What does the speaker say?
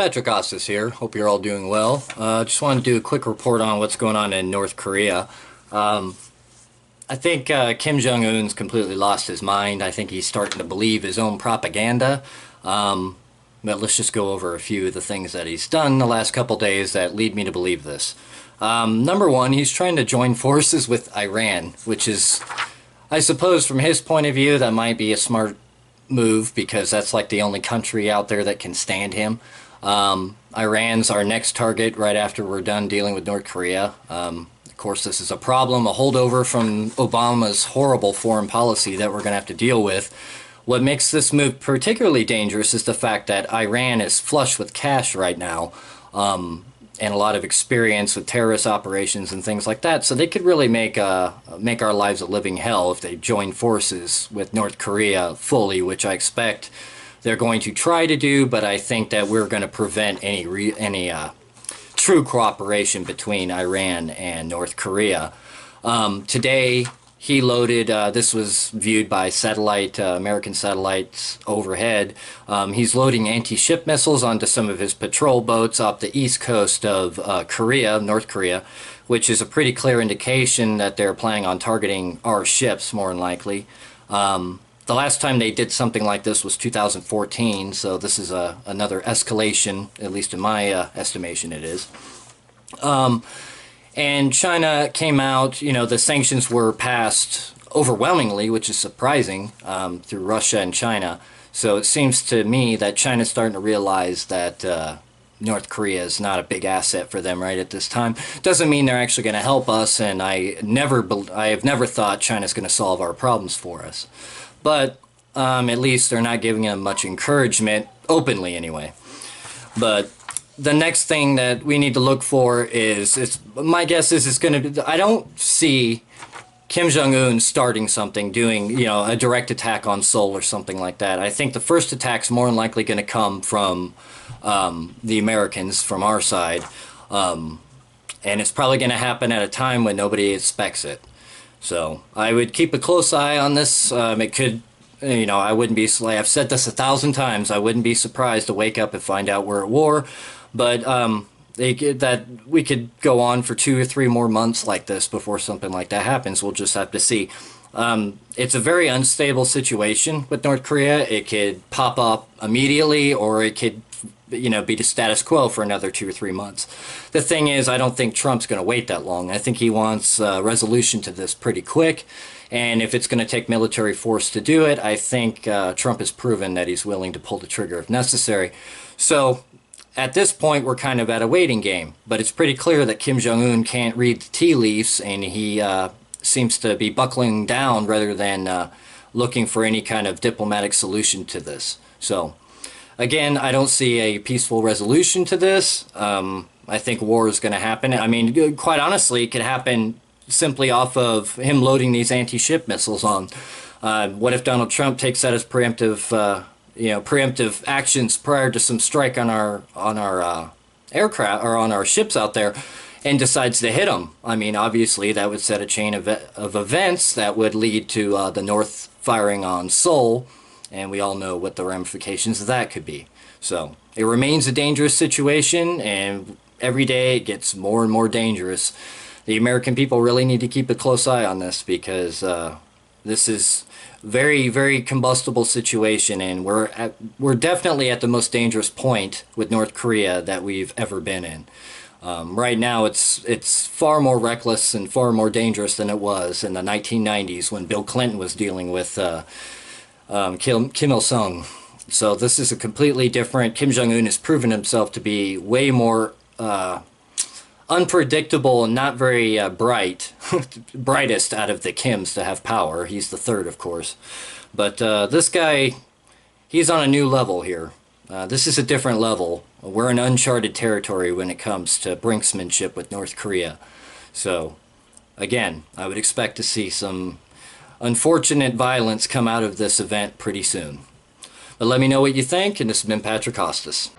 Patrick Ostis here. Hope you're all doing well. Just wanted to do a quick report on what's going on in North Korea. I think Kim Jong-un's completely lost his mind. I think he's starting to believe his own propaganda. But let's just go over a few of the things that he's done the last couple days that lead me to believe this. Number one, he's trying to join forces with Iran, which is, I suppose, from his point of view, that might be a smart move because that's like the only country out there that can stand him. Iran's our next target right after we're done dealing with North Korea. Of course, this is a problem, a holdover from Obama's horrible foreign policy that we're going to have to deal with. What makes this move particularly dangerous is the fact that Iran is flush with cash right now, and a lot of experience with terrorist operations and things like that. So they could really make our lives a living hell if they join forces with North Korea fully, which I expect they're going to try to do, but I think that we're going to prevent any true cooperation between Iran and North Korea. Today, he loaded, this was viewed by satellite, American satellites overhead. He's loading anti-ship missiles onto some of his patrol boats off the east coast of North Korea, which is a pretty clear indication that they're planning on targeting our ships, more than likely. The last time they did something like this was 2014, so this is another escalation, at least in my estimation it is. And China came out, you know, the sanctions were passed overwhelmingly, which is surprising, through Russia and China. So it seems to me that China's starting to realize that North Korea is not a big asset for them right at this time. Doesn't mean they're actually going to help us, and I have never thought China's going to solve our problems for us. But at least they're not giving them much encouragement, openly anyway. But the next thing that we need to look for is, my guess is it's going to be, I don't see Kim Jong-un starting something, doing, you know, a direct attack on Seoul or something like that. I think the first attack's more than likely going to come from the Americans, from our side. And it's probably going to happen at a time when nobody expects it. So I would keep a close eye on this. It could, you know, I wouldn't be, I've said this 1,000 times, I wouldn't be surprised to wake up and find out we're at war. But that we could go on for 2 or 3 more months like this before something like that happens. We'll just have to see. It's a very unstable situation with North Korea. It could pop up immediately, or it could, you know, be the status quo for another 2 or 3 months. The thing is, I don't think Trump's going to wait that long. I think he wants resolution to this pretty quick. And if it's going to take military force to do it, I think Trump has proven that he's willing to pull the trigger if necessary. So at this point, we're kind of at a waiting game. But it's pretty clear that Kim Jong-un can't read the tea leaves, and he seems to be buckling down rather than looking for any kind of diplomatic solution to this. So again, I don't see a peaceful resolution to this. I think war is going to happen. I mean, quite honestly, it could happen simply off of him loading these anti-ship missiles on. What if Donald Trump takes that as preemptive, preemptive actions prior to some strike on our aircraft or on our ships out there, and decides to hit them? I mean, obviously, that would set a chain of events that would lead to the North firing on Seoul. And we all know what the ramifications of that could be. So it remains a dangerous situation, and every day it gets more and more dangerous. The American people really need to keep a close eye on this, because this is very, very combustible situation, and we're definitely at the most dangerous point with North Korea that we've ever been in. Right now, it's far more reckless and far more dangerous than it was in the 1990s when Bill Clinton was dealing with Kim Il-sung. So this is a completely different. Kim Jong-un has proven himself to be way more unpredictable and not very bright. Brightest out of the Kims to have power. He's the third, of course. But this guy, he's on a new level here. This is a different level. We're in uncharted territory when it comes to brinksmanship with North Korea. So again, I would expect to see some unfortunate violence come out of this event pretty soon. But let me know what you think, and this has been Patrick Ostis.